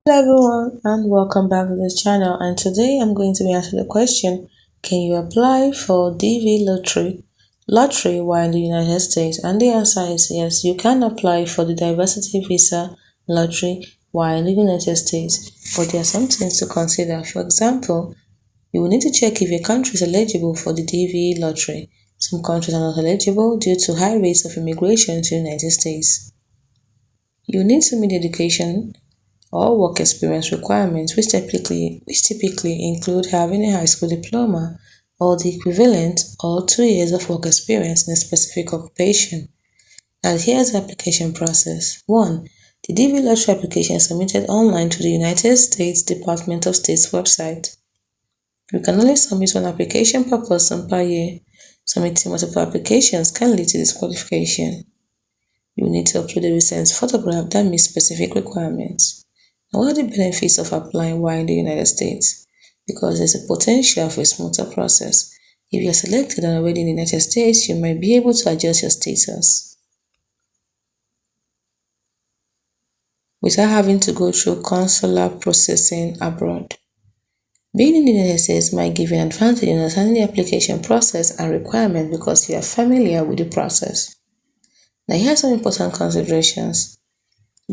Hello everyone and welcome back to this channel, and today I'm going to be answering the question, can you apply for DV lottery while in the United States? And the answer is yes, you can apply for the diversity visa lottery while in the United States, but there are some things to consider. For example, you will need to check if your country is eligible for the DV lottery. Some countries are not eligible due to high rates of immigration to the United States. You need to meet the education or work experience requirements, which typically include having a high school diploma or the equivalent or 2 years of work experience in a specific occupation. And here's the application process. 1. The DV lottery application is submitted online to the United States Department of State's website. You can only submit one application per person per year. Submitting multiple applications can lead to disqualification. You need to upload a recent photograph that meets specific requirements. Now, what are the benefits of applying while in the United States? Because there's a potential for a smoother process. If you're selected and already in the United States, you might be able to adjust your status without having to go through consular processing abroad. Being in the United States might give you an advantage in understanding the application process and requirements because you are familiar with the process. Now, here are some important considerations.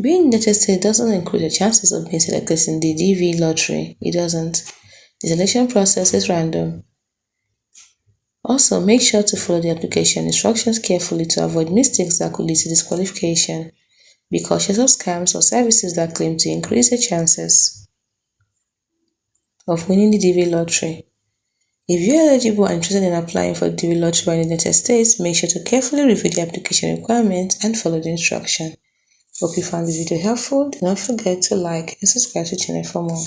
Being in the United States doesn't include the chances of being selected in the DV lottery. It doesn't. The selection process is random. Also, make sure to follow the application instructions carefully to avoid mistakes that could lead to disqualification. Be cautious of scams or services that claim to increase your chances of winning the DV lottery. If you are eligible and interested in applying for the DV lottery in the United States, make sure to carefully review the application requirements and follow the instructions. Hope you found the video helpful. Do not forget to like and subscribe to the channel for more.